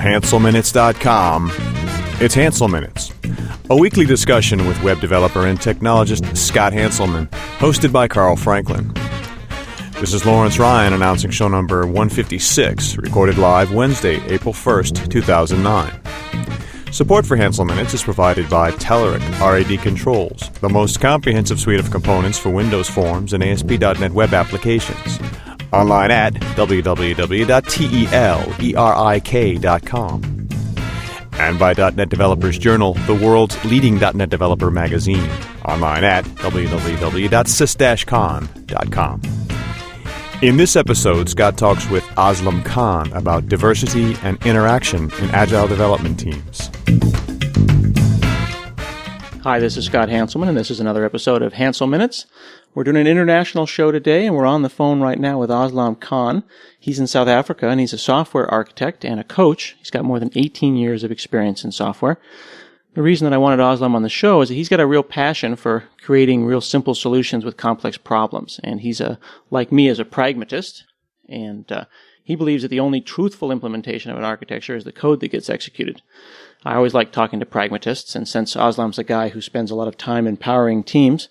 HanselMinutes.com. It's Hansel Minutes, a weekly discussion with web developer and technologist Scott Hanselman, hosted by Carl Franklin. This is Lawrence Ryan announcing show number 156, recorded live Wednesday, April 1st, 2009. Support for Hansel Minutes is provided by Telerik RAD Controls, the most comprehensive suite of components for Windows Forms and ASP.NET web applications. Online at www.telerik.com. And by .NET Developers Journal, the world's leading .NET Developer magazine. Online at www.sys-con.com. In this episode, Scott talks with Aslam Khan about diversity and interaction in Agile development teams. Hi, this is Scott Hanselman, and this is another episode of Hansel Minutes. We're doing an international show today, and we're on the phone right now with Aslam Khan. He's in South Africa, and he's a software architect and a coach. He's got more than 18 years of experience in software. The reason that I wanted Aslam on the show is that he's got a real passion for creating real simple solutions with complex problems. And he's like me, is a pragmatist. And he believes that the only truthful implementation of an architecture is the code that gets executed. I always like talking to pragmatists. And since Aslam's a guy who spends a lot of time empowering teams,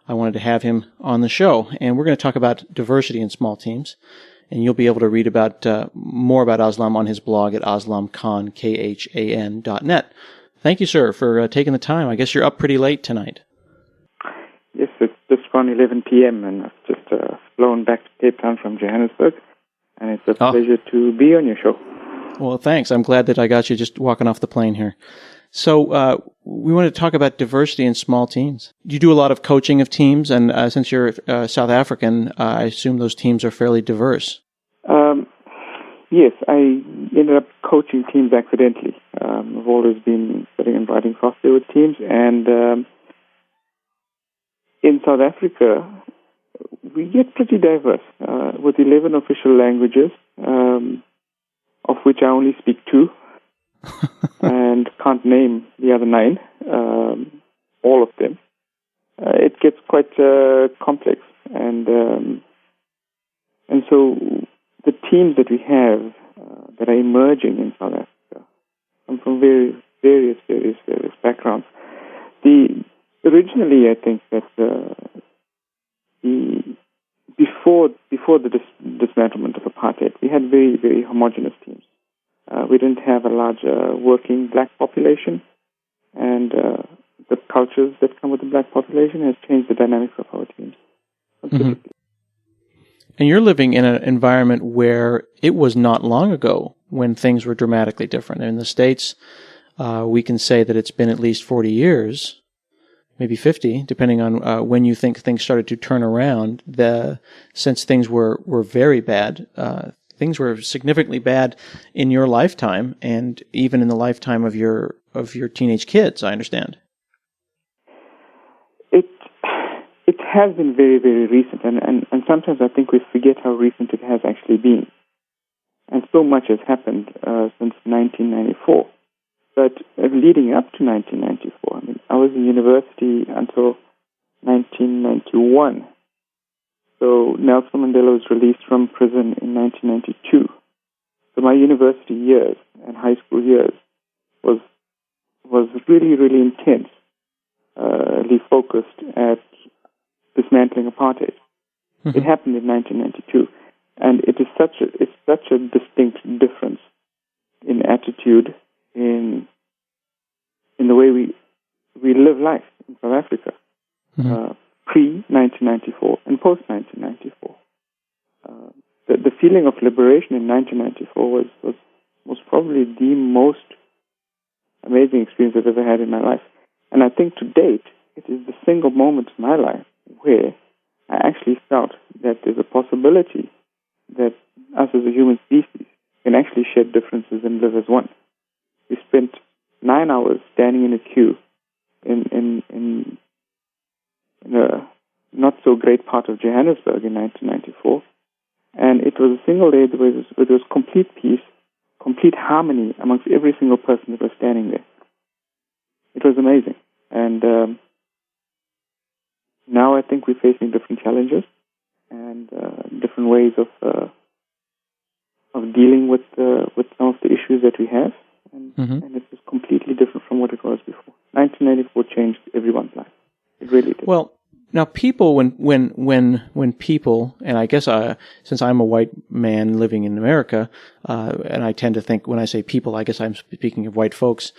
I wanted to have him on the show. And we're going to talk about diversity in small teams. And you'll be able to read about more about Aslam on his blog at aslamkhan.net. Thank you, sir, for taking the time. I guess you're up pretty late tonight. Yes, it's just gone 11 p.m. and I've just flown back to Cape Town from Johannesburg, and it's a pleasure to be on your show. Well, thanks. I'm glad that I got you just walking off the plane here. So we want to talk about diversity in small teams. You do a lot of coaching of teams, and since you're South African, I assume those teams are fairly diverse. Yes, I ended up coaching teams accidentally. I've always been sitting and writing software with teams, and in South Africa, we get pretty diverse, with 11 official languages, of which I only speak 2, and can't name the other 9, all of them. It gets quite complex, and so the teams that we have that are emerging in South Africa come from various backgrounds. Originally, I think that before the dismantlement of apartheid, we had very, very homogeneous teams. We didn't have a large working black population, and the cultures that come with the black population has changed the dynamics of our teams. Mm-hmm. And you're living in an environment where it was not long ago when things were dramatically different. In the States, we can say that it's been at least 40 years, maybe 50, depending on when you think things started to turn around. Since things were very bad, things were significantly bad in your lifetime, and even in the lifetime of your teenage kids, I understand. It has been very, very recent, and sometimes I think we forget how recent it has actually been. And so much has happened since 1994. But leading up to 1994, I mean, I was in university until 1991. So Nelson Mandela was released from prison in 1992. So my university years and high school years was really, really intensely focused at dismantling apartheid. Mm-hmm. It happened in 1992, and it's such a distinct difference in attitude, in the way we live life in South Africa, mm-hmm. Pre-1994 and post-1994. The feeling of liberation in 1994 was probably the most amazing experience I've ever had in my life, and I think to date it is the single moment in my life where I actually felt that there's a possibility that us as a human species can actually shed differences and live as one. We spent 9 hours standing in a queue in a not so great part of Johannesburg in 1994, and it was a single day where there was complete peace, complete harmony amongst every single person that was standing there. It was amazing, and now I think we're facing different challenges and different ways of dealing with some of the issues that we have, and it was completely different from what it was before. 1994 changed everyone's life. It really did. Well, now people, when people, and I guess since I'm a white man living in America, and I tend to think when I say people, I guess I'm speaking of white folks,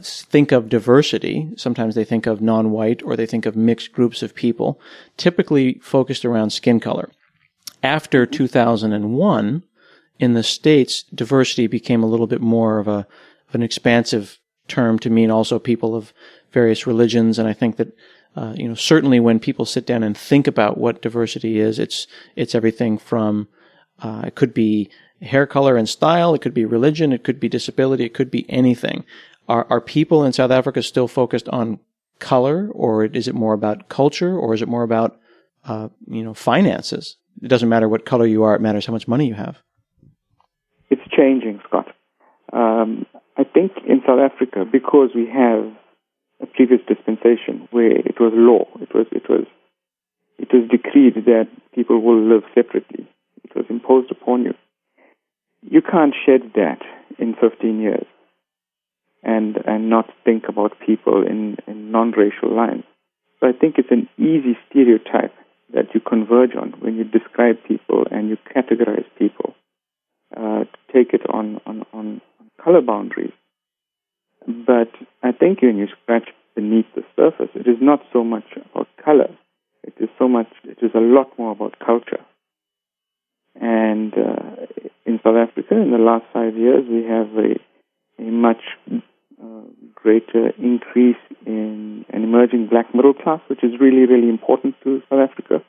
think of diversity. Sometimes they think of non-white or they think of mixed groups of people, typically focused around skin color. After 2001, in the States, diversity became a little bit more of an expansive term to mean also people of various religions, and I think that certainly when people sit down and think about what diversity is, it's everything from it could be hair color and style, it could be religion, it could be disability, it could be anything. Are people in South Africa still focused on color, or is it more about culture, or is it more about finances? It doesn't matter what color you are; it matters how much money you have. It's changing, Scott. I think in South Africa, because we have a previous dispensation where it was law, it was decreed that people will live separately. It was imposed upon you. You can't shed that in 15 years and not think about people in non-racial lines. So I think it's an easy stereotype that you converge on when you describe people and you categorize people. Take it on color boundaries. But I think when you scratch beneath the surface, it is not so much about color. It is a lot more about culture. And in South Africa, in the last 5 years, we have a much greater increase in an emerging black middle class, which is really, really important to South Africa.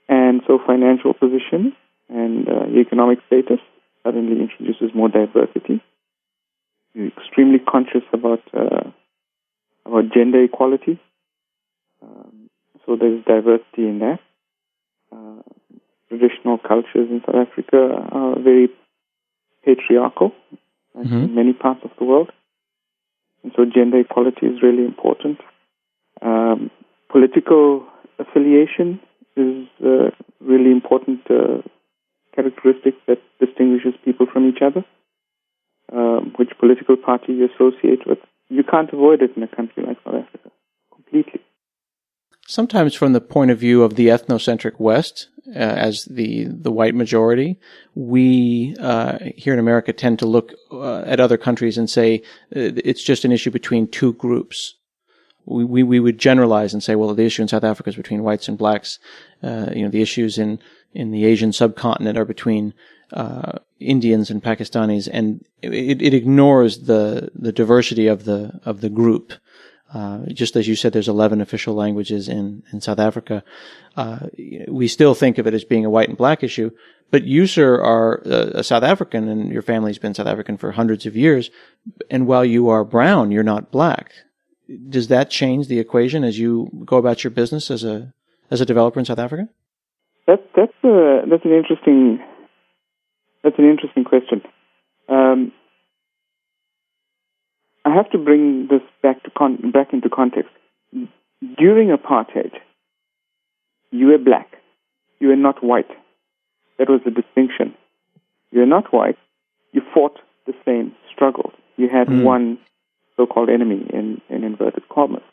And so financial position and economic status suddenly introduces more diversity. You're extremely conscious about gender equality. So there's diversity in that. Traditional cultures in South Africa are very patriarchal, like in many parts of the world. And so gender equality is really important. Political affiliation is a really important characteristic that distinguishes people from each other. Which political party you associate with. You can't avoid it in a country like South Africa, completely. Sometimes from the point of view of the ethnocentric West, as the white majority, we here in America tend to look at other countries and say it's just an issue between two groups. We would generalize and say, well, the issue in South Africa is between whites and blacks. The issues in the Asian subcontinent are between Indians and Pakistanis, and it ignores the diversity of the group. Just as you said, there's 11 official languages in South Africa. We still think of it as being a white and black issue, but you, sir, are a South African, and your family's been South African for hundreds of years. And while you are brown, you're not black. Does that change the equation as you go about your business as a developer in South Africa? That's an interesting question. I have to bring this back into context. During apartheid, you were black. You were not white. That was the distinction. You were not white. You fought the same struggles. You had one so-called enemy in inverted commas.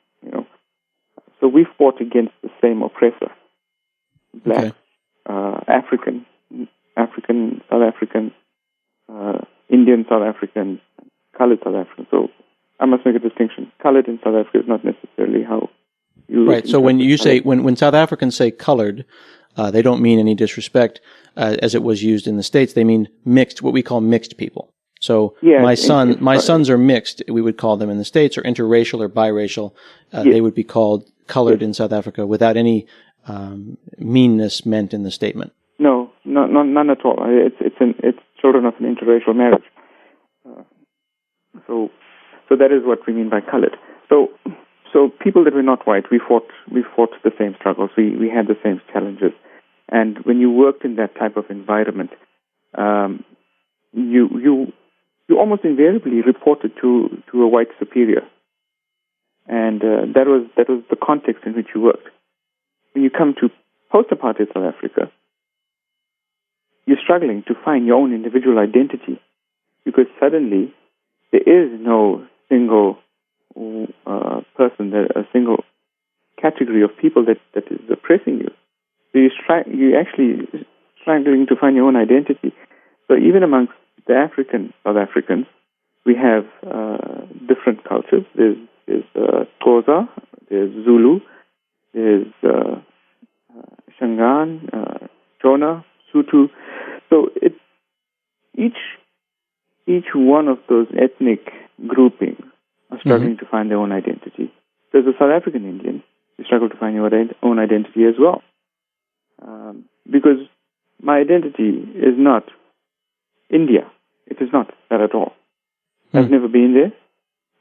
So we fought against the same oppressor. Black, African South African, Indian South African, colored South African. So I must make a distinction. Colored in South Africa is not necessarily how you... Right, so when you say, when South Africans say colored, they don't mean any disrespect as it was used in the States. They mean mixed, what we call mixed people. So my sons are mixed, we would call them in the States, or interracial or biracial. They would be called colored in South Africa without any meanness meant in the statement. No, none at all. It's children of an interracial marriage. So that is what we mean by colored. So people that were not white, we fought the same struggles. We had the same challenges. And when you worked in that type of environment, you almost invariably reported to a white superior, and that was the context in which you worked. When you come to post-apartheid South Africa, you're struggling to find your own individual identity, because suddenly there is no single person, a single category of people that is oppressing you. So you're actually struggling to find your own identity. So even amongst the South Africans, we have different cultures. There's Xhosa, there's Zulu, there's Shangaan, Shona, Sotho. So each one of those ethnic groupings are struggling to find their own identity. So as a South African Indian, you struggle to find your own identity as well. Because my identity is not India. It is not that at all. I've never been there.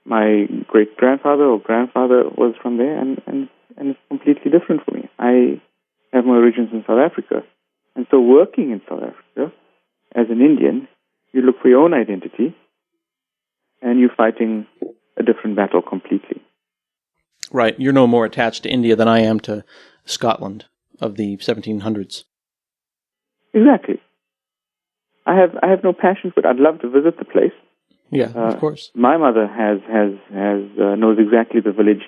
My great-grandfather or grandfather was from there, and it's completely different for me. I have my origins in South Africa. And so working in South Africa, as an Indian, you look for your own identity, and you're fighting a different battle completely. Right. You're no more attached to India than I am to Scotland of the 1700s. Exactly. I have no passion for it. I'd love to visit the place. Yeah, of course. My mother knows exactly the village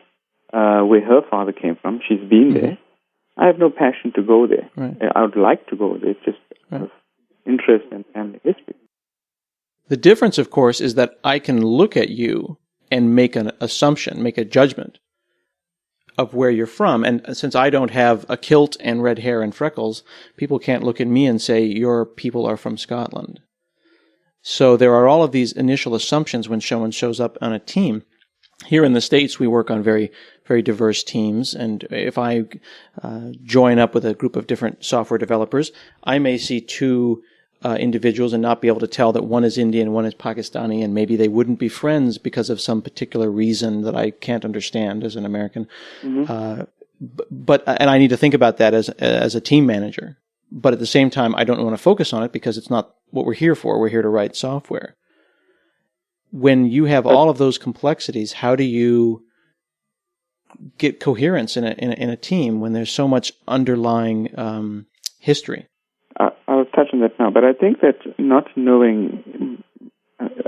where her father came from. She's been there. I have no passion to go there. Right. I would like to go there. It's just of interest and family history. The difference, of course, is that I can look at you and make an assumption, make a judgment of where you're from. And since I don't have a kilt and red hair and freckles, people can't look at me and say, your people are from Scotland. So there are all of these initial assumptions when someone shows up on a team. Here in the States, we work on very, very diverse teams. And if I join up with a group of different software developers, I may see two individuals and not be able to tell that one is Indian, one is Pakistani, and maybe they wouldn't be friends because of some particular reason that I can't understand as an American. But I need to think about that as a team manager. But at the same time, I don't want to focus on it because it's not what we're here for. We're here to write software. When you have all of those complexities, how do you get coherence in a team when there's so much underlying history? I'll touch on that now, but I think that not knowing,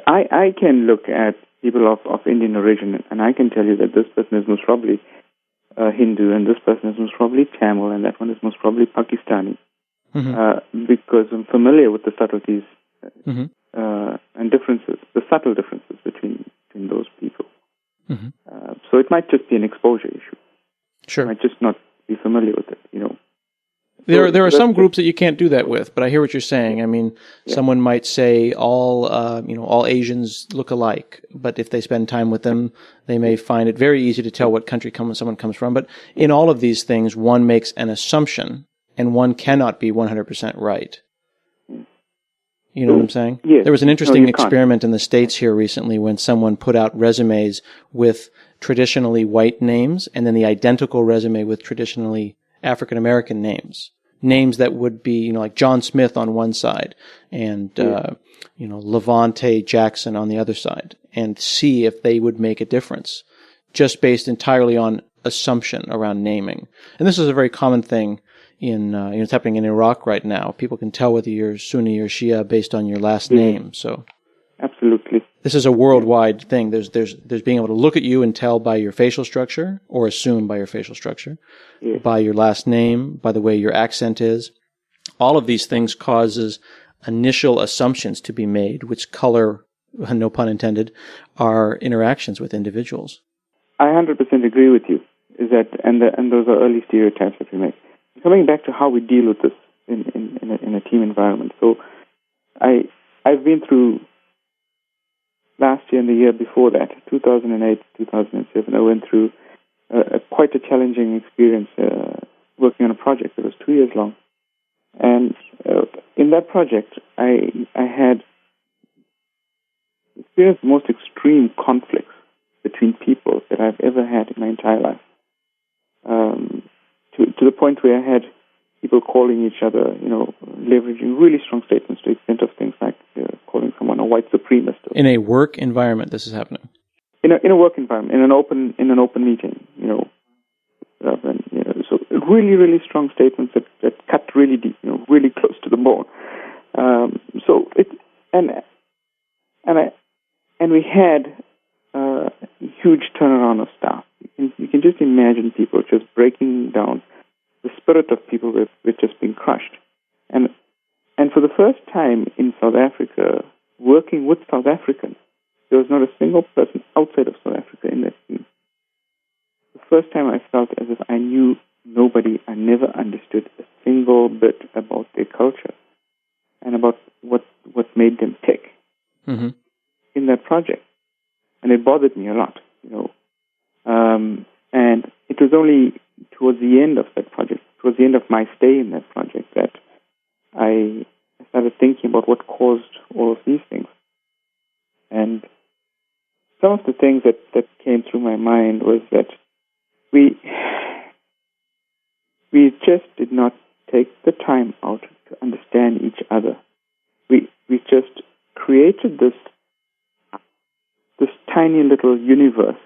I can look at people of Indian origin and I can tell you that this person is most probably Hindu and this person is most probably Tamil and that one is most probably Pakistani. Because I'm familiar with the subtleties and differences, the subtle differences between those people. So it might just be an exposure issue. Sure. I might just not be familiar with it, you know. There are some groups that you can't do that with, but I hear what you're saying. I mean, someone might say all Asians look alike, but if they spend time with them, they may find it very easy to tell what country someone comes from. But in all of these things, one makes an assumption, and one cannot be 100% right. You know what I'm saying? Yes. There was an interesting experiment in the States here recently when someone put out resumes with traditionally white names and then the identical resume with traditionally African-American names. Names that would be, like John Smith on one side and, Levante Jackson on the other side, and see if they would make a difference just based entirely on assumption around naming. And this is a very common thing it's happening in Iraq right now. People can tell whether you're Sunni or Shia based on your last name. So absolutely. This is a worldwide thing. There's being able to look at you and tell by your facial structure, or assume by your facial structure, by your last name, by the way your accent is. All of these things causes initial assumptions to be made, which color, no pun intended, our interactions with individuals. I 100% agree with you. Is that and those are early stereotypes that we make. Coming back to how we deal with this in a team environment. So I've been through last year and the year before that, 2008, 2007, I went through quite a challenging experience working on a project that was 2 years long. And in that project, I had experienced the most extreme conflicts between people that I've ever had in my entire life. To the point where I had people calling each other, leveraging really strong statements to the extent of things like calling someone a white supremacist. In a work environment, this is happening. In a work environment, in an open meeting, so really, really strong statements that cut really deep, really close to the bone. So it and we had a huge turnaround of staff. You can just imagine people just breaking down. The spirit of people with just being crushed, and for the first time in South Africa, working with South Africans, there was not a single person outside of South Africa in that team. The first time I felt as if I knew nobody. I never understood a single bit about their culture and about what made them tick in that project, and it bothered me a lot, and it was only towards the end of that project, towards the end of my stay in that project, that I started thinking about what caused all of these things. And some of the things that came through my mind was that we just did not take the time out to understand each other. We just created this tiny little universe,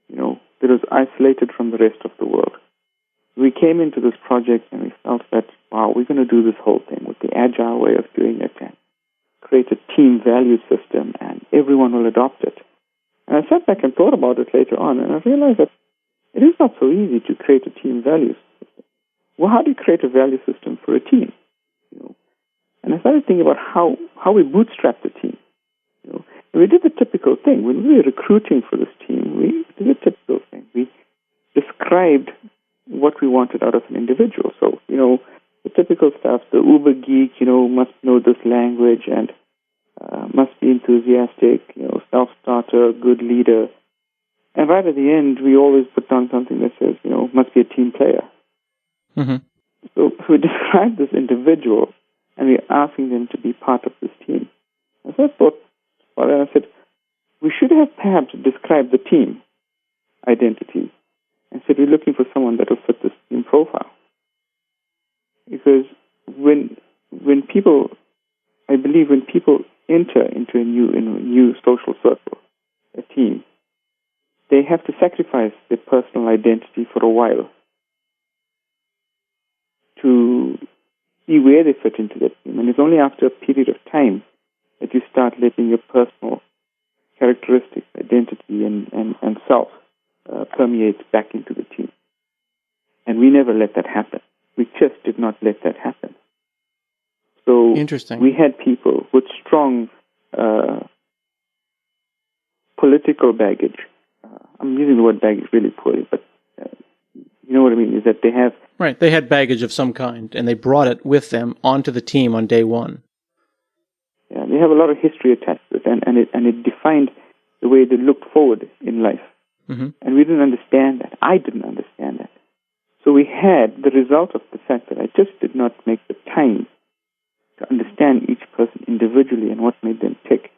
that was isolated from the rest of the world. We came into this project and we felt that, wow, we're going to do this whole thing with the agile way of doing it and create a team value system and everyone will adopt it. And I sat back and thought about it later on, and I realized that it is not so easy to create a team value system. Well, how do you create a value system for a team? And I started thinking about how we bootstrap the team. And we did the typical thing. When we were recruiting for this team, we did the typical thing. We described what we wanted out of an individual. So, the typical stuff, the uber geek, must know this language and must be enthusiastic, self-starter, good leader. And right at the end, we always put down something that says, must be a team player. Mm-hmm. So we described this individual and we're asking them to be part of this team. And so I thought, and I said, we should have perhaps described the team identity and said we're looking for someone that will fit this team profile. Because when people enter into a new social circle, a team, they have to sacrifice their personal identity for a while to see where they fit into that team. And it's only after a period of time that you start letting your personal characteristics, identity, and self permeate back into the team. And we never let that happen. We just did not let that happen. So interesting. We had people with strong political baggage. I'm using the word baggage really poorly, but you know what I mean, is that they have... Right, they had baggage of some kind, and they brought it with them onto the team on day one. Yeah, they have a lot of history attached to it, and it defined the way they looked forward in life. Mm-hmm. And we didn't understand that. I didn't understand that. So we had the result of the fact that I just did not make the time to understand each person individually and what made them tick,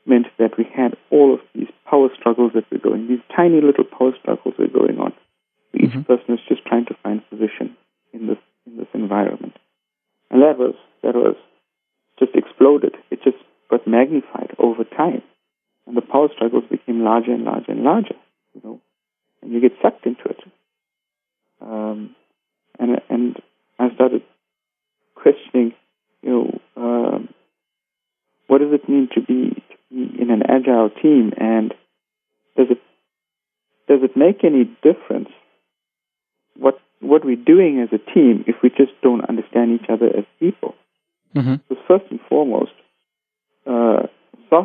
meant that we had all of these power struggles that were going, these tiny little power struggles were going on. Each person was just trying to find position in this environment. And that was just exploded. It just got magnified over time. And the power struggles became larger and larger and larger, and you get sucked into it. And I started questioning, what does it mean to be in an agile team, and does it make any difference what we're doing as a team if we just don't understand each other as people? Mm-hmm. So first and foremost,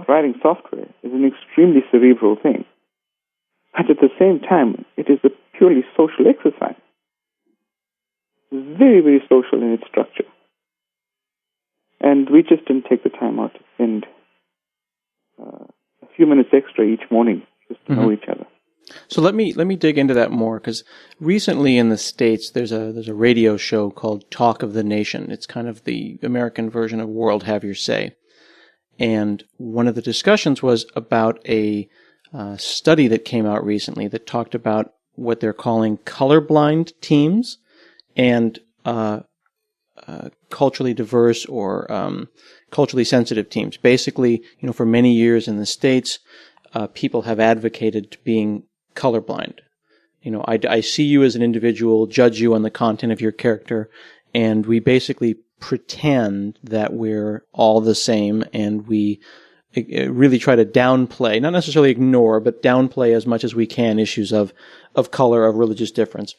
writing software is an extremely cerebral thing. But at the same time, it is a purely social exercise. It's very, very social in its structure. And we just didn't take the time out to spend a few minutes extra each morning just to know each other. So let me dig into that more, because recently in the States there's a radio show called Talk of the Nation. It's kind of the American version of World Have Your Say. And one of the discussions was about a study that came out recently that talked about what they're calling colorblind teams and culturally diverse or culturally sensitive teams. Basically, for many years in the States, people have advocated being colorblind. I see you as an individual, judge you on the content of your character, and we basically pretend that we're all the same, and we really try to downplay, not necessarily ignore, but downplay as much as we can issues of color, of religious difference.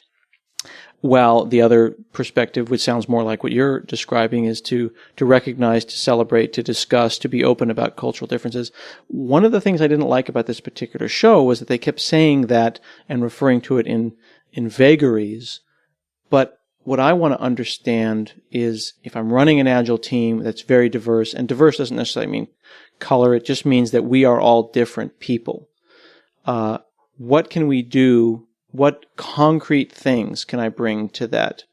While the other perspective, which sounds more like what you're describing, is to recognize, to celebrate, to discuss, to be open about cultural differences. One of the things I didn't like about this particular show was that they kept saying that and referring to it in vagaries. But what I want to understand is, if I'm running an Agile team that's very diverse, and diverse doesn't necessarily mean color, it just means that we are all different people. What can we do? What concrete things can I bring to that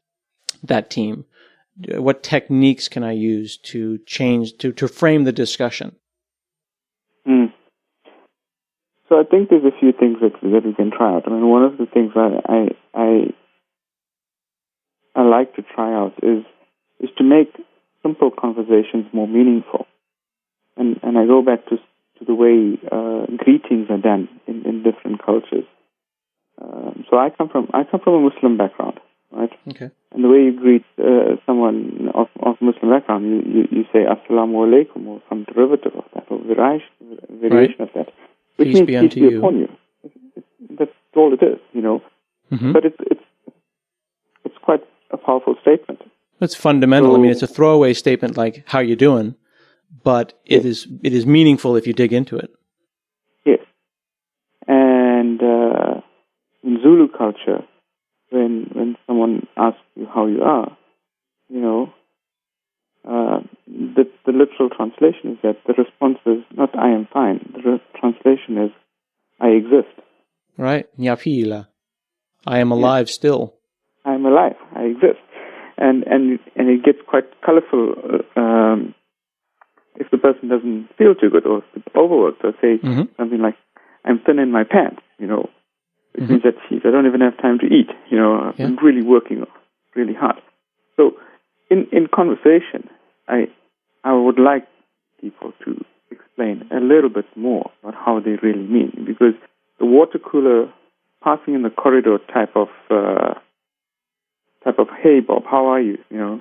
team? What techniques can I use to change, to frame the discussion? So I think there's a few things that we can try out. I mean, one of the things I like to try out is to make simple conversations more meaningful. And I go back to the way greetings are done in different cultures. So I come from a Muslim background, right? Okay. And the way you greet someone of Muslim background, you say Assalamu alaikum, or some derivative of that, or variation of that, which peace means peace be upon you. That's all it is, Mm-hmm. But it's quite a powerful statement. It's fundamental. I mean, it's a throwaway statement like "How you doing," but it is meaningful if you dig into it. Yes. And in Zulu culture, when someone asks you how you are, the literal translation is that the response is not "I am fine." The translation is "I exist." Right. Nyapila. I am alive still. I am alive. I exist. And it gets quite colorful if the person doesn't feel too good, or if it's overworked, or say something like, "I'm thin in my pants," which means that, I don't even have time to eat. I'm really working really hard. So in conversation, I would like people to explain a little bit more about how they really mean, because the water cooler passing in the corridor type of "Hey Bob, how are you?"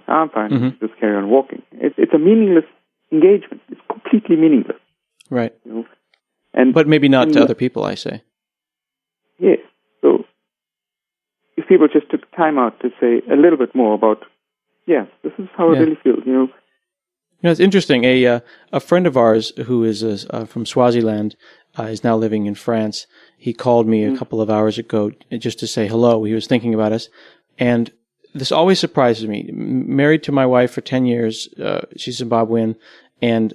"I'm fine." Just carry on walking. It's a meaningless engagement. It's completely meaningless. Right. But maybe not to other people, I say. Yes. So if people just took time out to say a little bit more about, this is how I really feel. It's interesting. A friend of ours who is from Swaziland is now living in France. He called me a couple of hours ago just to say hello. He was thinking about us, and this always surprises me. Married to my wife for 10 years, she's Zimbabwean, and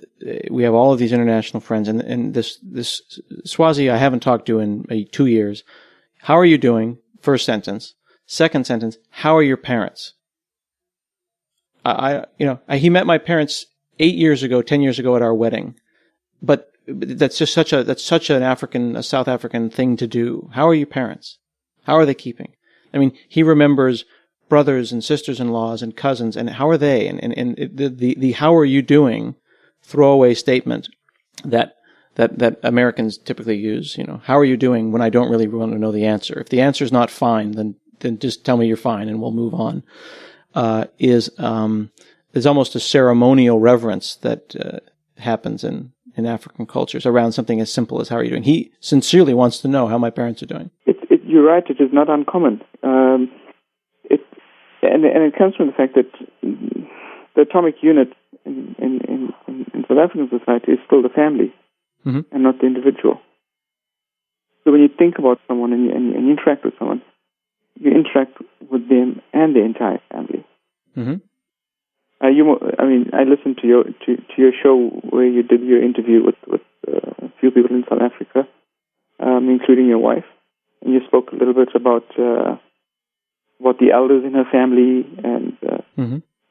we have all of these international friends. And this Swazi I haven't talked to in 2 years. "How are you doing?" First sentence. Second sentence, "How are your parents?" He met my parents 8 years ago, 10 years ago at our wedding, but that's just such a South African thing to do. How are your parents? How are they keeping? I mean, he remembers brothers and sisters-in-laws and cousins, and how are they? And the "how are you doing" throwaway statement that Americans typically use. How are you doing, when I don't really want to know the answer. If the answer is not fine, then just tell me you're fine and we'll move on. Is almost a ceremonial reverence that happens in African cultures around something as simple as "how are you doing." He sincerely wants to know how my parents are doing. You're right. It is not uncommon. And it comes from the fact that the atomic unit in South African society is still the family, and not the individual. So when you think about someone and you interact with someone, you interact with them and the entire family. I listened to your show where you did your interview with a few people in South Africa, including your wife, and you spoke a little bit about the elders in her family and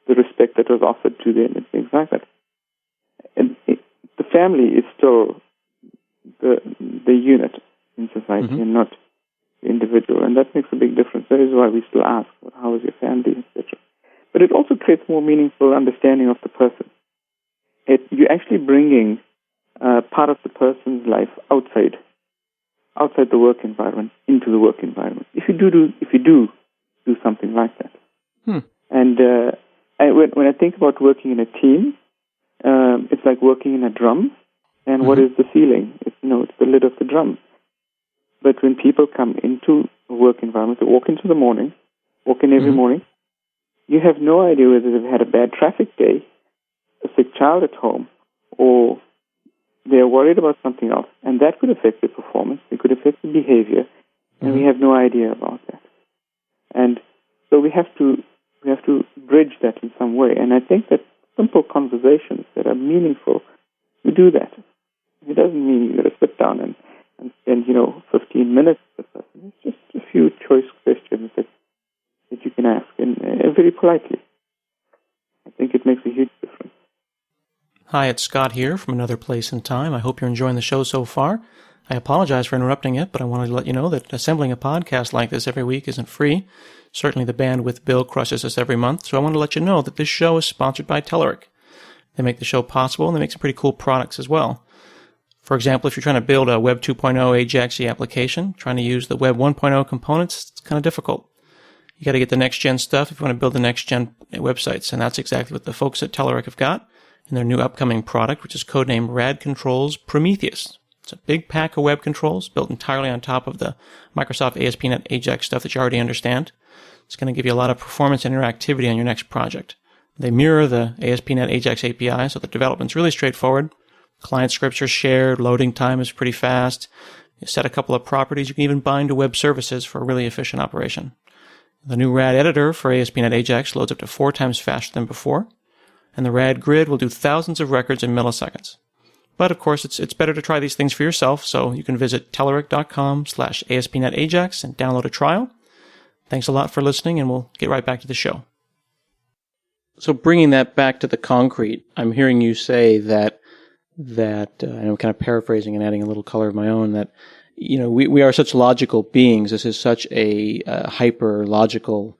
the respect that was offered to them and things like that. And the family is still the unit in society and not the individual, and that makes a big difference. That is why we still ask, "How is your family?" etc. But it also creates more meaningful understanding of the person. You're actually bringing part of the person's life outside the work environment into the work environment. If you do something like that, and when I think about working in a team, it's like working in a drum. And what is the ceiling? It's the lid of the drum. But when people come into a work environment, they walk in every morning, you have no idea whether they've had a bad traffic day, a sick child at home, or they're worried about something else. And that could affect their performance. It could affect the behavior. And we have no idea about that. And so we have to bridge that in some way. And I think that simple conversations that are meaningful, we do that. It doesn't mean you've got to sit down and spend 15 minutes with the person. It's just a few choice questions that you can ask, and very politely. I think it makes a huge difference. Hi, it's Scott here from Another Place and Time. I hope you're enjoying the show so far. I apologize for interrupting it, but I wanted to let you know that assembling a podcast like this every week isn't free. Certainly the bandwidth bill crushes us every month, so I want to let you know that this show is sponsored by Telerik. They make the show possible, and they make some pretty cool products as well. For example, if you're trying to build a Web 2.0 Ajax application, trying to use the Web 1.0 components, it's kind of difficult. You got to get the next-gen stuff if you want to build the next-gen websites, and that's exactly what the folks at Telerik have got in their new upcoming product, which is codenamed Rad Controls Prometheus. It's a big pack of web controls built entirely on top of the Microsoft ASP.NET Ajax stuff that you already understand. It's going to give you a lot of performance and interactivity on your next project. They mirror the ASP.NET Ajax API, so the development's really straightforward. Client scripts are shared, loading time is pretty fast. You set a couple of properties, you can even bind to web services for a really efficient operation. The new RAD editor for ASP.NET Ajax loads up to 4 times faster than before, and the RAD grid will do thousands of records in milliseconds. But of course, it's better to try these things for yourself, so you can visit telerik.com/ASP.NET Ajax and download a trial. Thanks a lot for listening, and we'll get right back to the show. So bringing that back to the concrete, I'm hearing you say that I'm kind of paraphrasing and adding a little color of my own, that we are such logical beings. This is such a hyper logical,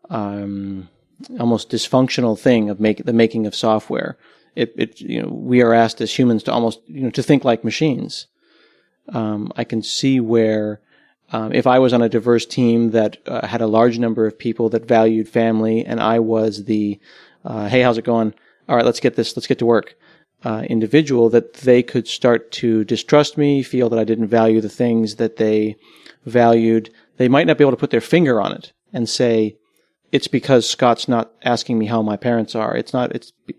almost dysfunctional thing of the making of software. We are asked as humans to almost to think like machines. I can see where if I was on a diverse team that had a large number of people that valued family, and I was the hey, how's it going? All right, let's get to work. Individual, that they could start to distrust me, feel that I didn't value the things that they valued. They might not be able to put their finger on it and say, it's because Scott's not asking me how my parents are.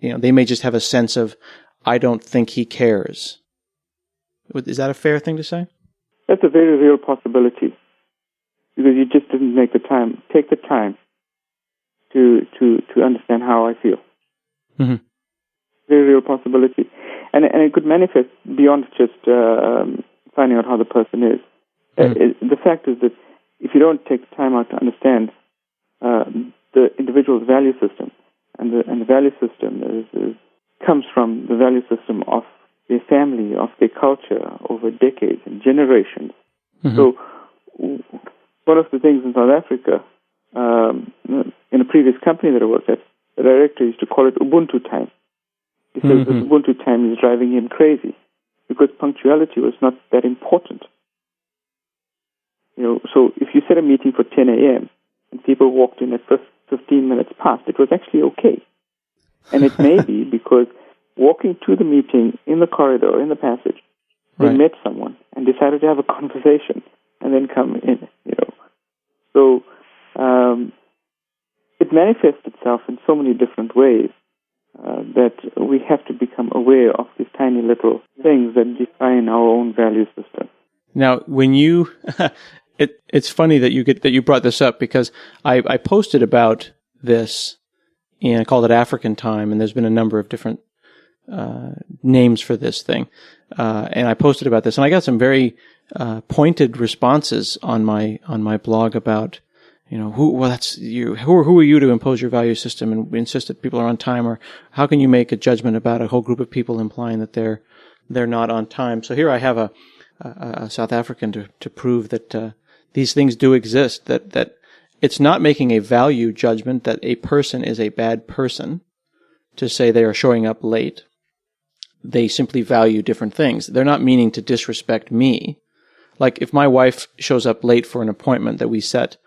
They may just have a sense of, I don't think he cares. Is that a fair thing to say? That's a very real possibility, because you just didn't take the time to understand how I feel. Mm-hmm. Very real possibility, and it could manifest beyond just finding out how the person is. The fact is that if you don't take the time out to understand the individual's value system, and the value system comes from the value system of their family, of their culture over decades and generations. Mm-hmm. So one of the things in South Africa, in a previous company that I worked at, the director used to call it Ubuntu time. Because this Ubuntu time is driving him crazy, because punctuality was not that important. So if you set a meeting for 10 a.m. and people walked in at 15 minutes past, it was actually okay. And it may be because walking to the meeting in the corridor, in the passage, they met someone and decided to have a conversation and then come in, So it manifests itself in so many different ways. That we have to become aware of these tiny little things that define our own value system. Now, when you, it's funny that you brought this up, because I posted about this, and I called it African time, and there's been a number of different names for this thing, and I posted about this, and I got some very pointed responses on my blog about, who are you to impose your value system and insist that people are on time? Or how can you make a judgment about a whole group of people implying that they're not on time? So here I have a South African to prove that these things do exist, that it's not making a value judgment that a person is a bad person to say they are showing up late. They simply value different things. They're not meaning to disrespect me. Like if my wife shows up late for an appointment that we set,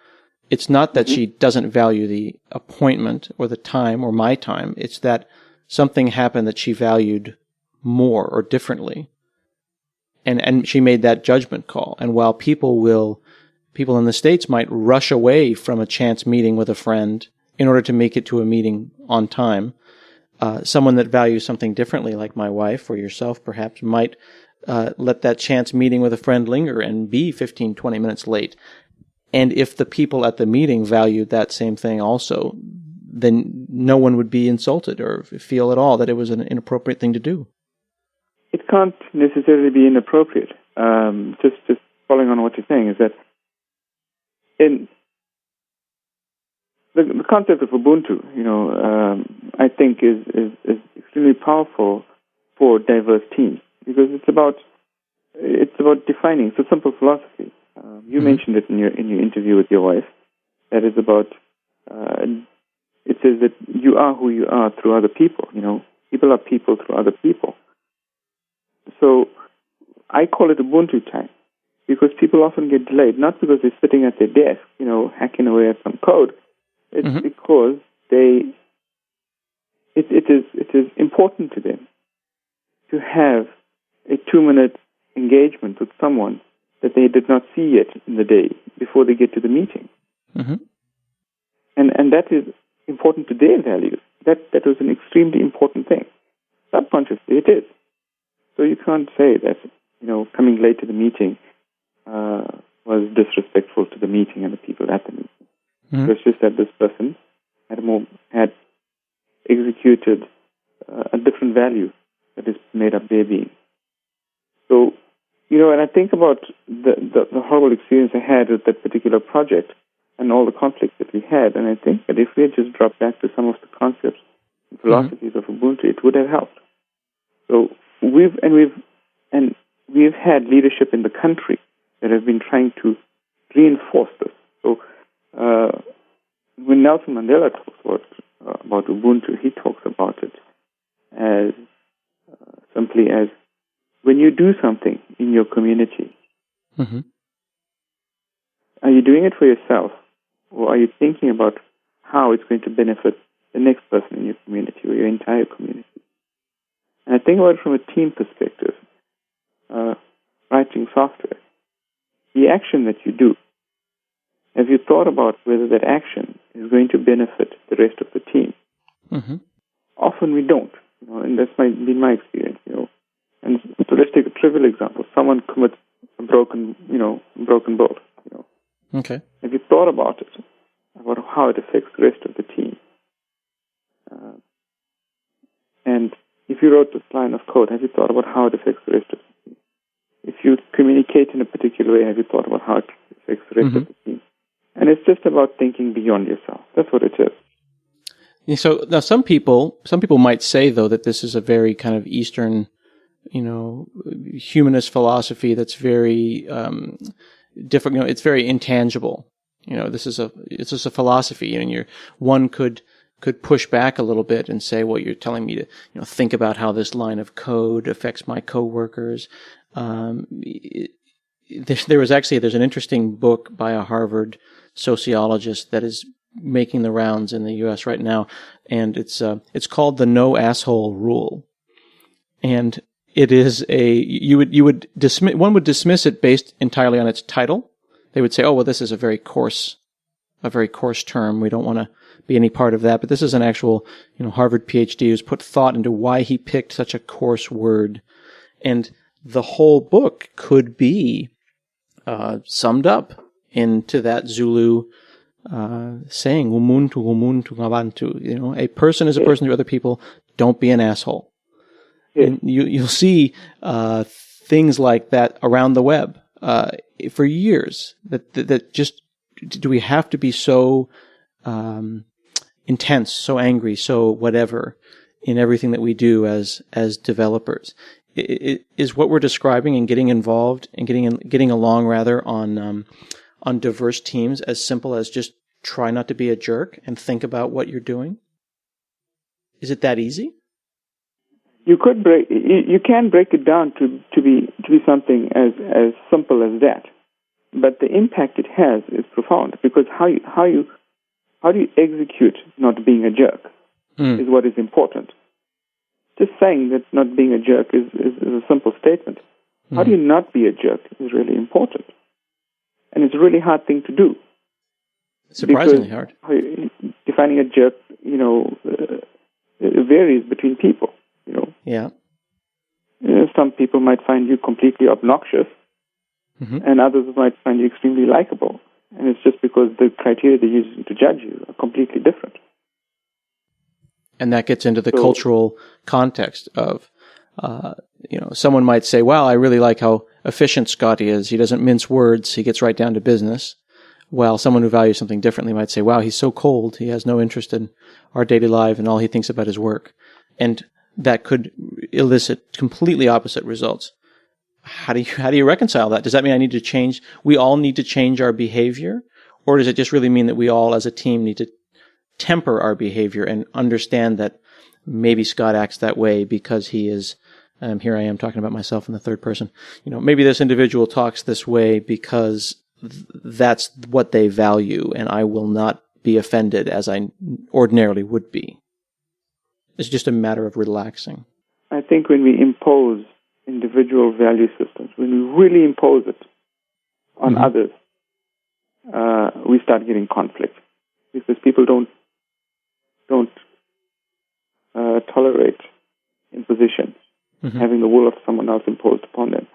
it's not that she doesn't value the appointment or the time or my time. It's that something happened that she valued more or differently. And she made that judgment call. And while people in the States might rush away from a chance meeting with a friend in order to make it to a meeting on time, someone that values something differently, like my wife or yourself perhaps, might let that chance meeting with a friend linger and be 15, 20 minutes late. And if the people at the meeting valued that same thing also, then no one would be insulted or feel at all that it was an inappropriate thing to do. It can't necessarily be inappropriate. Just following on what you're saying is that in the concept of Ubuntu, I think is extremely powerful for diverse teams because it's about defining. It's a simple philosophy. You mentioned it in your interview with your wife. That is about. It says that you are who you are through other people. People are people through other people. So I call it Ubuntu time because people often get delayed, not because they're sitting at their desk, hacking away at some code. It's because it is important to them to have a 2-minute engagement with someone that they did not see yet in the day before they get to the meeting. And that is important to their values. That was an extremely important thing. Subconsciously, it is. So you can't say that, coming late to the meeting was disrespectful to the meeting and the people at the meeting. It's just that this person had executed a different value that is made up their being. So, and I think about the horrible experience I had with that particular project and all the conflicts that we had, and I think that if we had just dropped back to some of the concepts and philosophies of Ubuntu, it would have helped. So we've had leadership in the country that have been trying to reinforce this. So when Nelson Mandela talks about Ubuntu, he talks about it as simply as when you do something in your community, are you doing it for yourself, or are you thinking about how it's going to benefit the next person in your community or your entire community? And I think about it from a team perspective, writing software. The action that you do, have you thought about whether that action is going to benefit the rest of the team? Often we don't, and that's been my experience, And so let's take a trivial example. Someone commits a broken bolt, Okay. Have you thought about it, about how it affects the rest of the team? And if you wrote this line of code, have you thought about how it affects the rest of the team? If you communicate in a particular way, have you thought about how it affects the rest of the team? And it's just about thinking beyond yourself. That's what it is. Yeah, so now some people might say, though, that this is a very kind of Eastern, humanist philosophy that's very different. It's very intangible. It's just a philosophy, and one could push back a little bit and say, well, you're telling me to, think about how this line of code affects my coworkers. There's an interesting book by a Harvard sociologist that is making the rounds in the U.S. right now, and it's called the No Asshole Rule, and it is one would dismiss it based entirely on its title. They would say, oh, well, this is a very coarse term. We don't want to be any part of that. But this is an actual, Harvard PhD who's put thought into why he picked such a coarse word. And the whole book could be summed up into that Zulu saying, umuntu, umuntu, ngabantu. A person is a person to other people. Don't be an asshole. Yeah. And you'll see things like that around the web for years. That just, do we have to be so intense, so angry, so whatever in everything that we do as developers? Is what we're describing and getting involved and getting along rather on diverse teams as simple as just try not to be a jerk and think about what you're doing? Is it that easy? You can break it down to be something as simple as that. but the impact it has is profound, because how do you execute not being a jerk is what is important. Just saying that not being a jerk is a simple statement. How do you not be a jerk is really important. And it's a really hard thing to do. Surprisingly hard. Defining a jerk, it varies between people, Yeah. Some people might find you completely obnoxious, and others might find you extremely likable. And it's just because the criteria they're using to judge you are completely different. And that gets into the cultural context of, someone might say, wow, I really like how efficient Scotty is. He doesn't mince words. He gets right down to business. While someone who values something differently might say, wow, he's so cold. He has no interest in our daily life and all he thinks about is work. And that could elicit completely opposite results. How do you reconcile that? Does that mean we all need to change our behavior? Or does it just really mean that we all as a team need to temper our behavior and understand that maybe Scott acts that way because he is, here I am talking about myself in the third person, maybe this individual talks this way because that's what they value and I will not be offended as I ordinarily would be. It's just a matter of relaxing. I think when we impose individual value systems, when we really impose it on others, we start getting conflict because people don't tolerate imposition, having the will of someone else imposed upon them.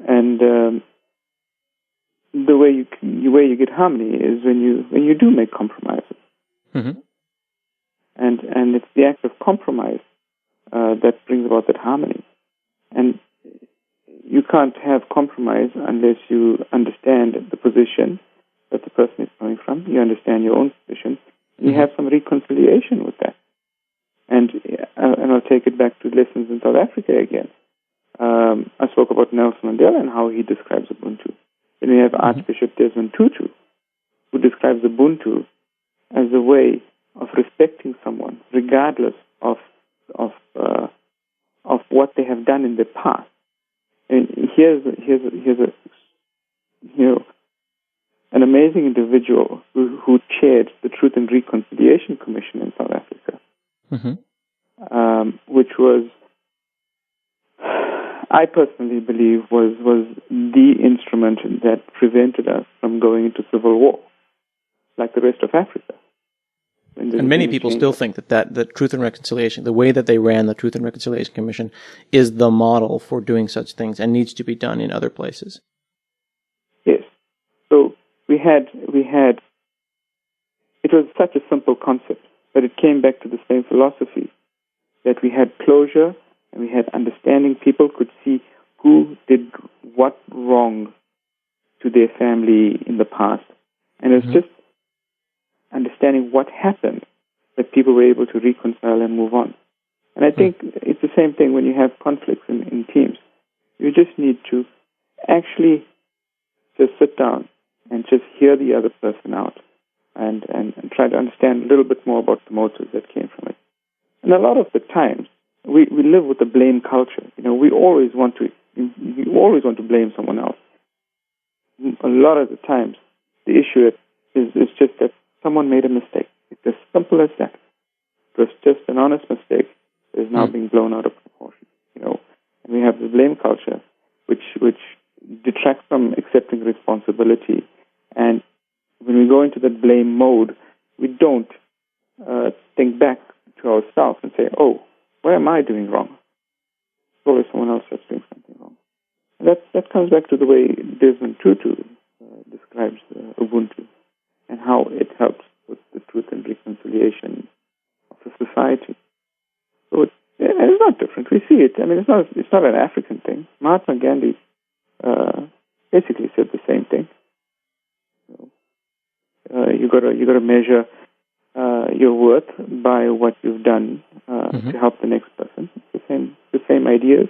And the way you get harmony is when you do make compromises. And it's the act of compromise that brings about that harmony. And you can't have compromise unless you understand the position that the person is coming from. You understand your own position. You have some reconciliation with that. And I'll take it back to lessons in South Africa again. I spoke about Nelson Mandela and how he describes Ubuntu. Then we have Archbishop Desmond Tutu, who describes Ubuntu as a way of respecting someone, regardless of what they have done in the past. And here's an amazing individual who chaired the Truth and Reconciliation Commission in South Africa, which was, I personally believe, was the instrument that prevented us from going into civil war, like the rest of Africa. And many people still think that the Truth and Reconciliation, the way that they ran the Truth and Reconciliation Commission, is the model for doing such things and needs to be done in other places. Yes. So we had. It was such a simple concept, but it came back to the same philosophy that we had closure and we had understanding. People could see who did what wrong to their family in the past, and it was just understanding what happened that people were able to reconcile and move on. And I think it's the same thing when you have conflicts in teams. You just need to actually just sit down and just hear the other person out and try to understand a little bit more about the motives that came from it. And a lot of the times, we live with a blame culture. We always want to blame someone else. A lot of the times, the issue is just that someone made a mistake. It's as simple as that. It was just an honest mistake that is now being blown out of proportion. And we have the blame culture, which detracts from accepting responsibility. And when we go into that blame mode, we don't think back to ourselves and say, "Oh, what am I doing wrong?" It's always someone else that's doing something wrong. And that comes back to the way Desmond Tutu describes Ubuntu and how it helps with the truth and reconciliation of the society. So it's not different. We see it. I mean, it's not an African thing. Mahatma Gandhi basically said the same thing. You got to measure your worth by what you've done to help the next person. It's the same ideas.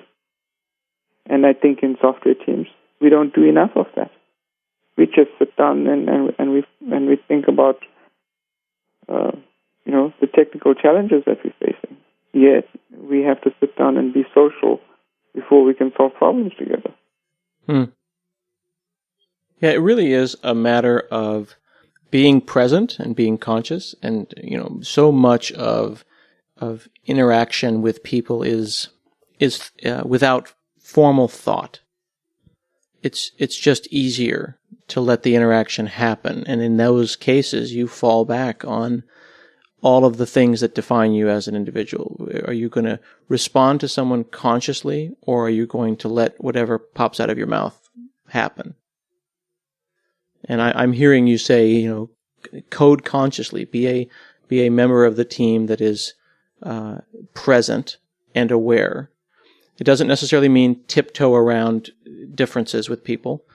And I think in software teams we don't do enough of that. We just sit down and we think about the technical challenges that we're facing. Yet we have to sit down and be social before we can solve problems together. Yeah, it really is a matter of being present and being conscious, and so much of interaction with people is without formal thought. It's just easier to let the interaction happen, and in those cases, you fall back on all of the things that define you as an individual. Are you going to respond to someone consciously, or are you going to let whatever pops out of your mouth happen? And I'm hearing you say, code consciously, be a member of the team that is present and aware. It doesn't necessarily mean tiptoe around differences with people,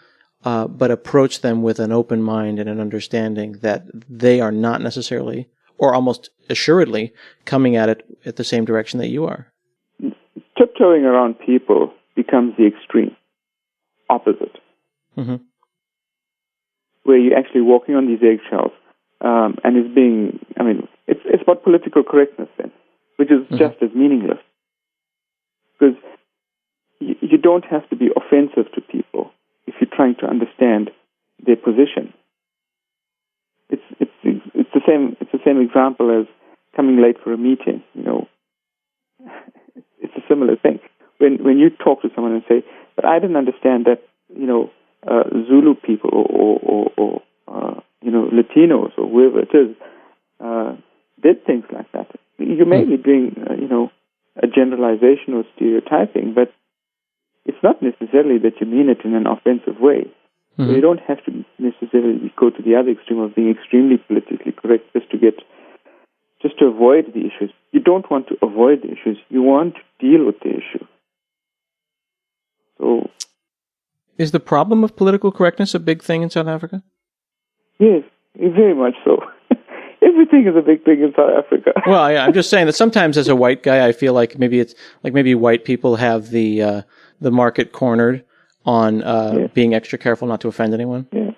but approach them with an open mind and an understanding that they are not necessarily, or almost assuredly, coming at it at the same direction that you are. Tiptoeing around people becomes the extreme opposite, where you're actually walking on these eggshells, and it's about political correctness then, which is just as meaningless. Because you don't have to be offensive to people if you're trying to understand their position. It's the same example as coming late for a meeting. It's a similar thing. When you talk to someone and say, "But I didn't understand that Zulu people or Latinos or whoever it is did things like that." You may be doing a generalization or stereotyping, but it's not necessarily that you mean it in an offensive way. So you don't have to necessarily go to the other extreme of being extremely politically correct just to avoid the issues. You don't want to avoid the issues. You want to deal with the issue. So, is the problem of political correctness a big thing in South Africa? Yes, very much so. Everything is a big thing in South Africa. Well, I'm just saying that sometimes as a white guy, I feel like maybe white people have the market cornered on being extra careful not to offend anyone. Yeah,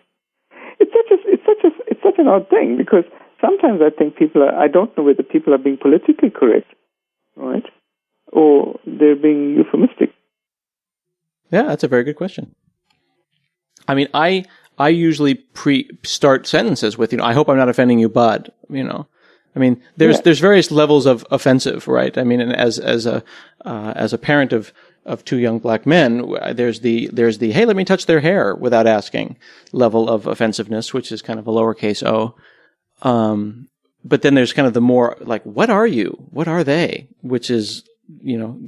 it's such an odd thing, because sometimes I think I don't know whether people are being politically correct, right, or they're being euphemistic. Yeah, that's a very good question. I mean, I usually start sentences with, I hope I'm not offending you, bud. I mean, there's various levels of offensive, right? I mean, and as a parent of two young black men, there's the hey, let me touch their hair without asking level of offensiveness, which is kind of a lowercase o. But then there's kind of the more like, what are you? What are they? Which is,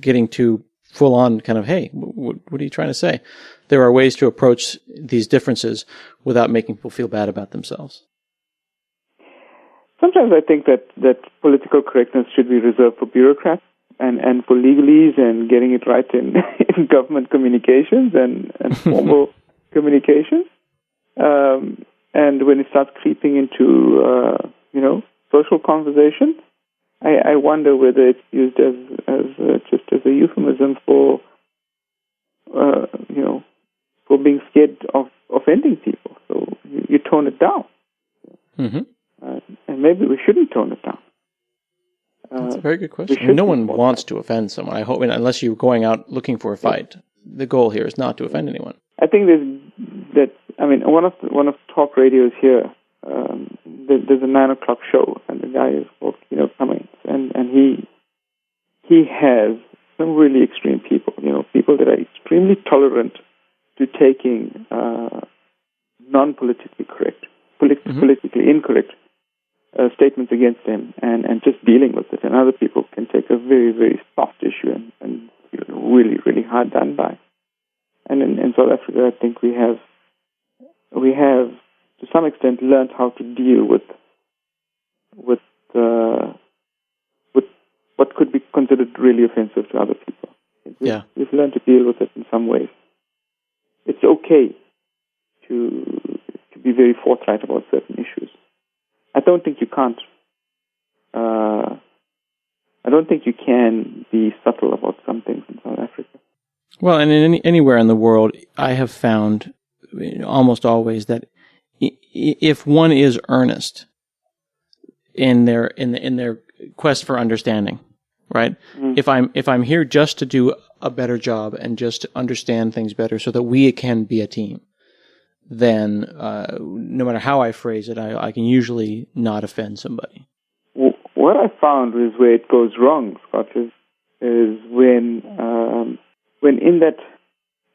getting to full on kind of, hey, what are you trying to say? There are ways to approach these differences without making people feel bad about themselves. Sometimes I think that political correctness should be reserved for bureaucrats and for legalese and getting it right in government communications and formal communications. And when it starts creeping into, social conversation, I wonder whether it's used as just as a euphemism for being scared of offending people. So you tone it down. And maybe we shouldn't tone it down. That's a very good question. No one wants to offend someone, I hope, unless you're going out looking for a fight. The goal here is not to offend anyone. I think one of the talk radios here, there's a 9 o'clock show, and the guy is called Cummings, and he has some really extreme people, people that are extremely tolerant to taking non-politically correct, politically incorrect statements against them and just dealing with it. And other people can take a very, very soft issue and really, really hard done by. And in South Africa, I think we have to some extent learned how to deal with what could be considered really offensive to other people. We've learned to deal with it in some ways. It's okay to be very forthright about certain issues. I don't think you can't. I don't think you can be subtle about some things in South Africa. Well, and anywhere in the world, I have found almost always that if one is earnest in their quest for understanding, right? If I'm here just to do a better job and just to understand things better so that we can be a team, then no matter how I phrase it, I can usually not offend somebody. What I found is where it goes wrong, Scott, is when in that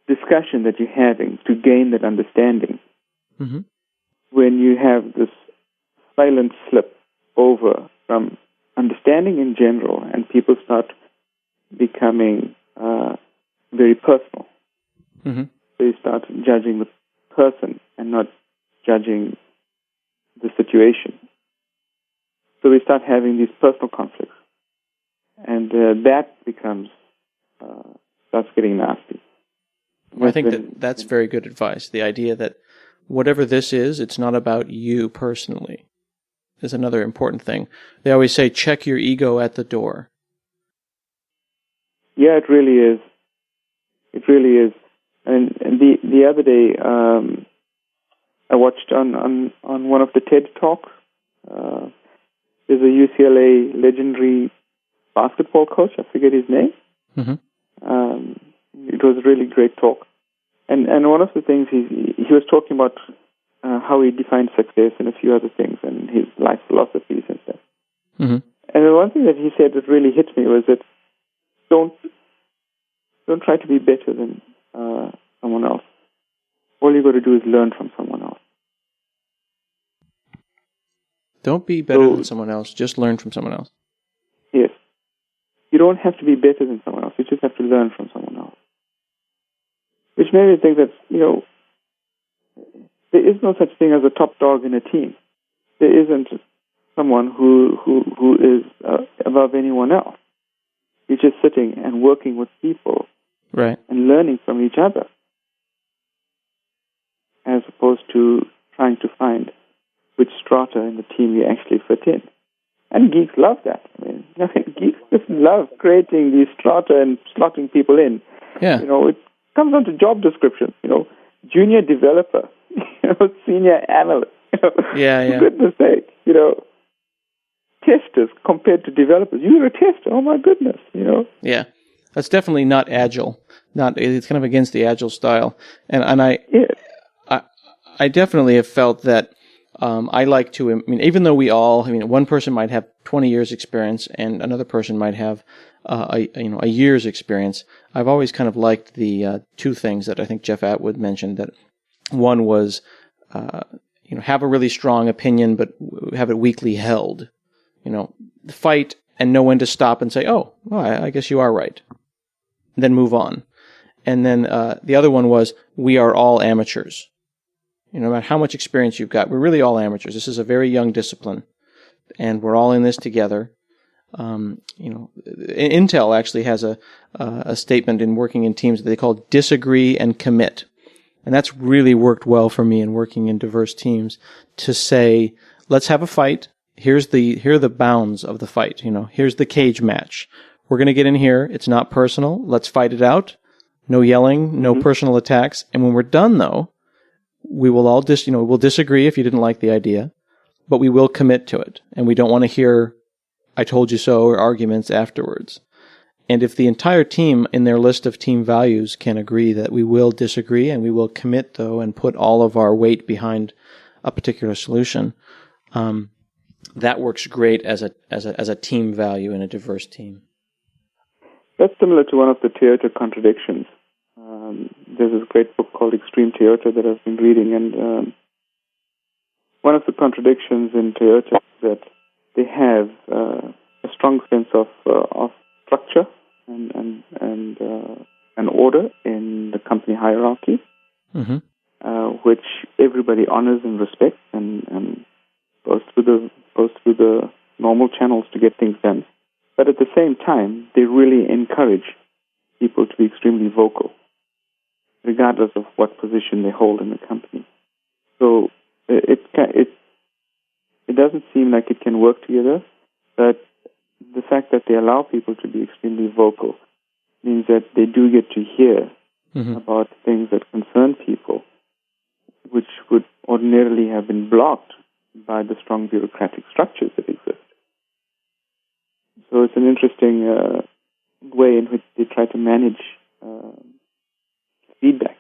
discussion that you're having to gain that understanding, Mm-hmm. when you have this silent slip over from understanding in general and people start becoming very personal. Mm-hmm. So you start judging the person and not judging the situation. So we start having these personal conflicts. And that becomes, starts getting nasty. Well, I think that's very good advice. The idea that whatever this is, it's not about you personally is another important thing. They always say, check your ego at the door. Yeah, it really is. It really is. And the other day, I watched on one of the TED Talks. There's a UCLA legendary basketball coach. I forget his name. Mm-hmm. It was a really great talk. And one of the things he was talking about how he defined success and a few other things and his life philosophies and stuff. Mm-hmm. And the one thing that he said that really hit me was that don't try to be better than someone else. All you got to do is learn from someone else. Don't be better than someone else. Just learn from someone else. Yes. You don't have to be better than someone else. You just have to learn from someone else. Which made me think that, there is no such thing as a top dog in a team. There isn't someone who is above anyone else. You're just sitting and working with people, right, and learning from each other, as opposed to trying to find which strata in the team you actually fit in. And geeks love that. I mean, geeks just love creating these strata and slotting people in. Yeah. It comes down to job descriptions. Junior developer, senior analyst. Yeah. For goodness sake, testers compared to developers. You're a tester. Oh my goodness, Yeah, that's definitely not agile. It's kind of against the agile style. And I definitely have felt that I like to. I mean, even though one person might have 20 years experience and another person might have a year's experience. I've always kind of liked the two things that I think Jeff Atwood mentioned. That one was have a really strong opinion, but have it weakly held. Fight and know when to stop and say, oh, well, I guess you are right. And then move on. And then the other one was, we are all amateurs. No matter how much experience you've got, we're really all amateurs. This is a very young discipline, and we're all in this together. Intel actually has a statement in working in teams that they call disagree and commit. And that's really worked well for me in working in diverse teams to say, let's have a fight. Here are the bounds of the fight. Here's the cage match. We're going to get in here. It's not personal. Let's fight it out. No yelling, no personal attacks. And when we're done, though, we will all we'll disagree if you didn't like the idea, but we will commit to it. And we don't want to hear I told you so or arguments afterwards. And if the entire team in their list of team values can agree that we will disagree and we will commit, though, and put all of our weight behind a particular solution, that works great as a team value in a diverse team. That's similar to one of the Toyota contradictions. There's this great book called Extreme Toyota that I've been reading, and one of the contradictions in Toyota is that they have a strong sense of structure and order in the company hierarchy, which everybody honors and respects and goes through the normal channels to get things done. But at the same time, they really encourage people to be extremely vocal, regardless of what position they hold in the company. So it doesn't seem like it can work together, but the fact that they allow people to be extremely vocal means that they do get to hear about things that concern people, which would ordinarily have been blocked by the strong bureaucratic structures that exist. So it's an interesting way in which they try to manage feedback.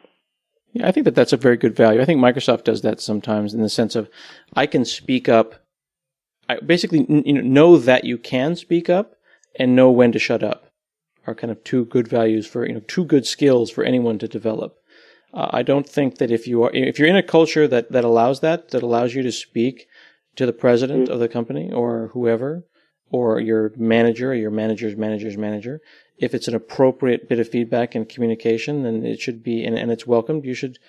Yeah, I think that's a very good value. I think Microsoft does that sometimes in the sense of I can speak up. I basically know that you can speak up and know when to shut up are kind of two good values for, two good skills for anyone to develop. I don't think that if you're in a culture that allows that allows you to speak to the president of the company or whoever, or your manager or your manager's manager's manager, if it's an appropriate bit of feedback and communication, then it should be, and it's welcomed, you should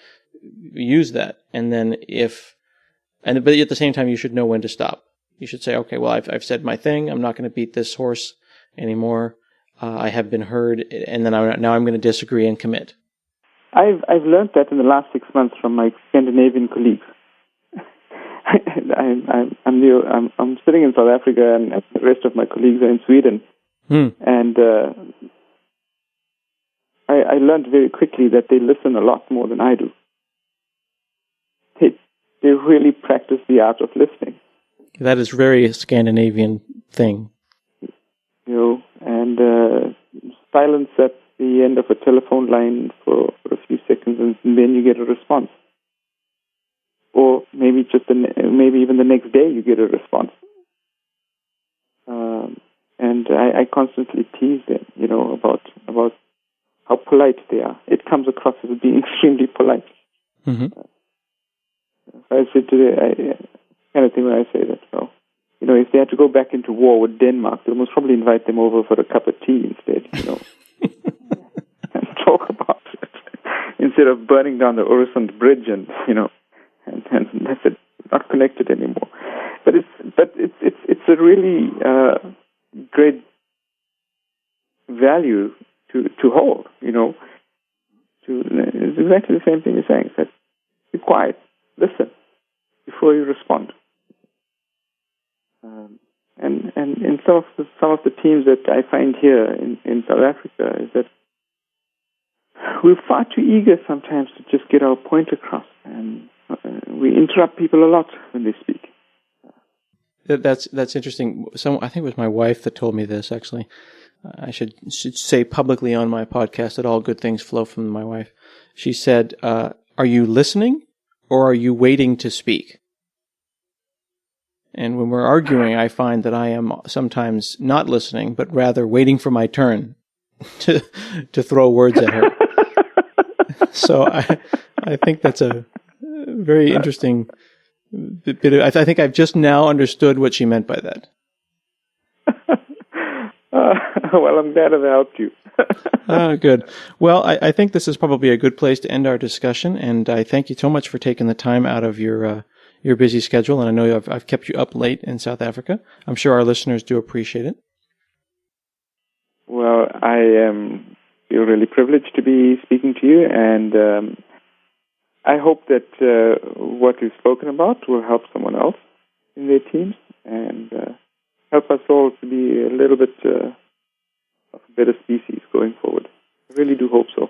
use that. And then but at the same time, you should know when to stop. You should say, okay, well, I've said my thing. I'm not going to beat this horse anymore. I have been heard, and then now I'm going to disagree and commit. I've learned that in the last 6 months from my Scandinavian colleagues. I'm sitting in South Africa, and the rest of my colleagues are in Sweden. And I learned very quickly that they listen a lot more than I do. They really practice the art of listening. That is very Scandinavian thing. And silence at the end of a telephone line for a few seconds, and then you get a response. Or maybe maybe even the next day you get a response. And I constantly tease them, about how polite they are. It comes across as being extremely polite. Mm-hmm. I said today, kind of thing when I say that, if they had to go back into war with Denmark, they'll most probably invite them over for a cup of tea instead, and talk about it instead of burning down the Øresund Bridge and that's it, not connected anymore. But it's a really great value to hold. It's exactly the same thing you're saying. That be quiet, listen before you respond. And in some of the teams that I find here in South Africa is that we're far too eager sometimes to just get our point across, and we interrupt people a lot when they speak. That's interesting. I think it was my wife that told me this, actually. I should say publicly on my podcast that all good things flow from my wife. She said, are you listening or are you waiting to speak? And when we're arguing, I find that I am sometimes not listening, but rather waiting for my turn to throw words at her. So I think that's a very interesting bit of, I think I've just now understood what she meant by that. Well, I'm glad I've helped you. Good. Well, I think this is probably a good place to end our discussion, and I thank you so much for taking the time out of your busy schedule, and I know I've kept you up late in South Africa. I'm sure our listeners do appreciate it. Well, I feel really privileged to be speaking to you, and I hope that what we've spoken about will help someone else in their teams and help us all to be a little bit of a better species going forward. I really do hope so.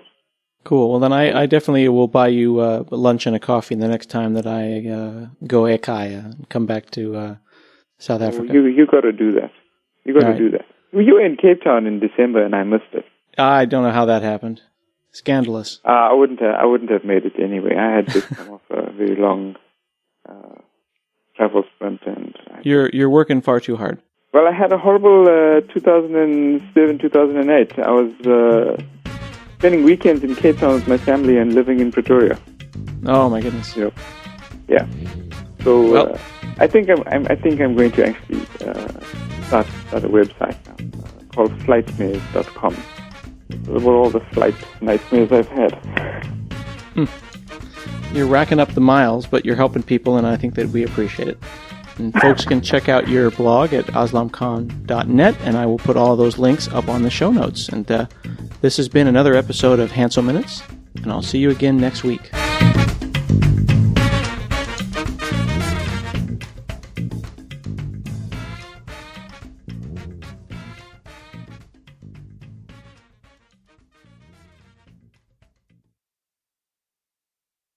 Cool. Well, then I definitely will buy you lunch and a coffee the next time that I go Ekai and come back to South Africa. You got to do that. You got to do that. You were in Cape Town in December, and I missed it. I don't know how that happened. Scandalous. I wouldn't have made it anyway. I had just come off a very long travel sprint, and you're working far too hard. Well, I had a horrible 2007, 2008. I was spending weekends in Cape Town with my family and living in Pretoria. Oh my goodness. Yeah. So I think I'm going to actually start a website now called flightmares.com. Those were all the flight nightmares I've had. You're racking up the miles, but you're helping people, and I think that we appreciate it. And folks can check out your blog at aslamkhan.net, and I will put all of those links up on the show notes. And this has been another episode of Hansel Minutes, and I'll see you again next week.